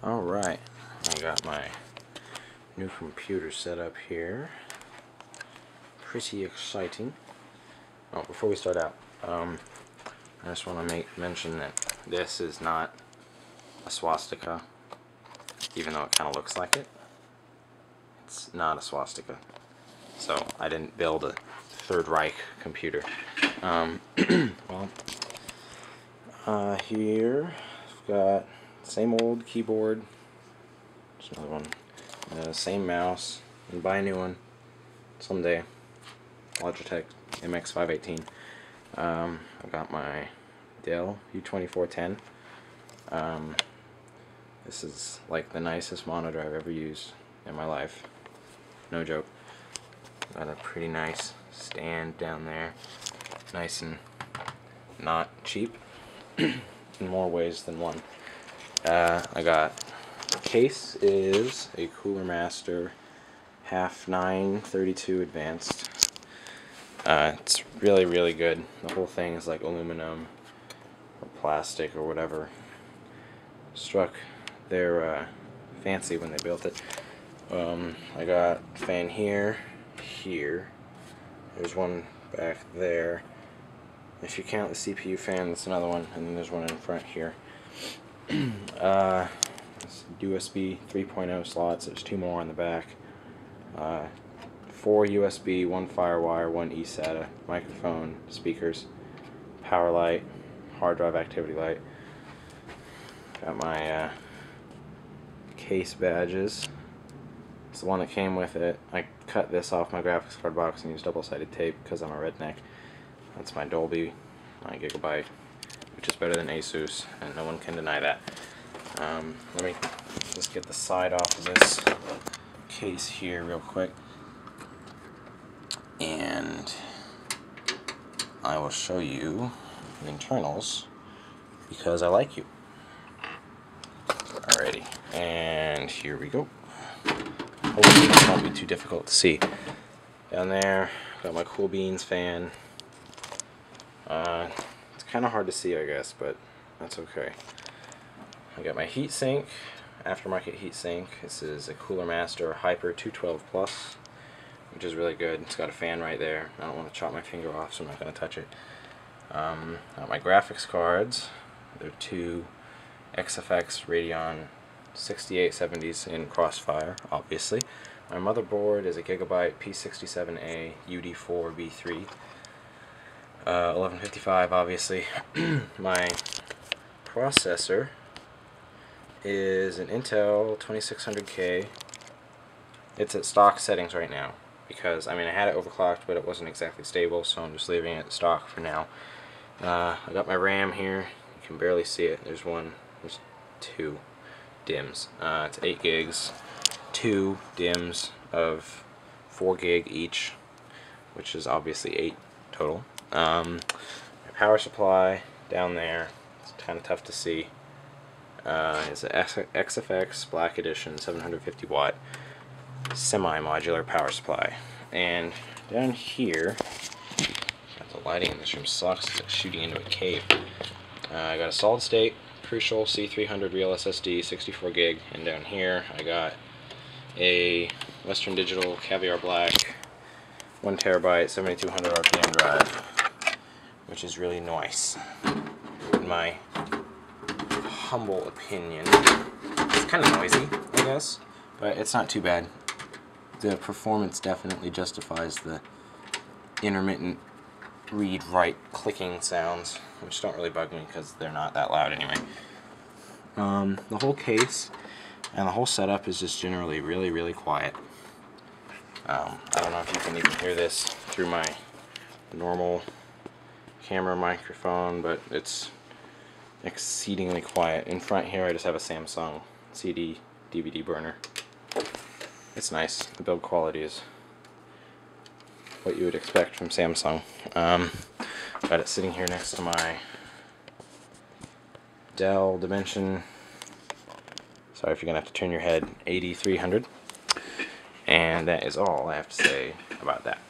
Alright, I got my new computer set up here. Pretty exciting. Oh, before we start out, I just want to mention that this is not a swastika, even though it kind of looks like it. It's not a swastika. So I didn't build a Third Reich computer. Here I've got same old keyboard. There's another one. Same mouse. And buy a new one someday. Logitech MX518. I've got my Dell u2410. This is like the nicest monitor I've ever used in my life. No joke. Got a pretty nice stand down there. Nice and not cheap in more ways than one. I got the case is a Cooler Master half 932 advanced. It's really good. The whole thing is like aluminum or plastic or whatever. Struck their fancy when they built it. I got a fan here. There's one back there. If you count the CPU fan, that's another one, and then there's one in front here. USB 3.0 slots. There's two more on the back. 4 USB, 1 FireWire, 1 eSATA, microphone, speakers, power light, hard drive activity light. Got my case badges. It's the one that came with it. I cut this off my graphics card box and used double-sided tape because I'm a redneck. That's my Dolby 9 GB, which is better than Asus, and no one can deny that. Let me just get the side off of this case here real quick, and I will show you the internals because I like you. Alrighty, and here we go. Hopefully this won't be too difficult to see. Down there, got my Cool Beans fan. It's kind of hard to see, I guess, but that's okay. I got my heatsink, aftermarket heatsink. This is a Cooler Master Hyper 212 Plus, which is really good. It's got a fan right there. I don't want to chop my finger off, so I'm not going to touch it. Got my graphics cards. They're two XFX Radeon 6870s in Crossfire, obviously. My motherboard is a Gigabyte P67A UD4B3. 1155, obviously. My processor is an Intel 2600K. It's at stock settings right now because, I mean, I had it overclocked, but it wasn't exactly stable, so I'm just leaving it stock for now. I got my RAM here. You can barely see it. There's two DIMMs. It's 8 gigs, 2 DIMMs of 4 gig each, which is obviously 8 total. My power supply down there, it's kind of tough to see. It's an XFX Black Edition 750 watt semi-modular power supply. And down here, the lighting in this room sucks. It's like shooting into a cave. I got a solid state Crucial C300 real SSD, 64 gig, and down here I got a Western Digital Caviar Black 1 terabyte 7200 RPM drive, which is really nice. In my humble opinion, it's kind of noisy, I guess, but it's not too bad. The performance definitely justifies the intermittent read-write clicking sounds, which don't really bug me because they're not that loud anyway. The whole case and the whole setup is just generally really quiet. I don't know if you can even hear this through my normal camera microphone, but it's exceedingly quiet. In front here I just have a Samsung CD DVD burner. It's nice. The build quality is what you would expect from Samsung. Got it sitting here next to my Dell Dimension, sorry if you're gonna have to turn your head, 8300, and that is all I have to say about that.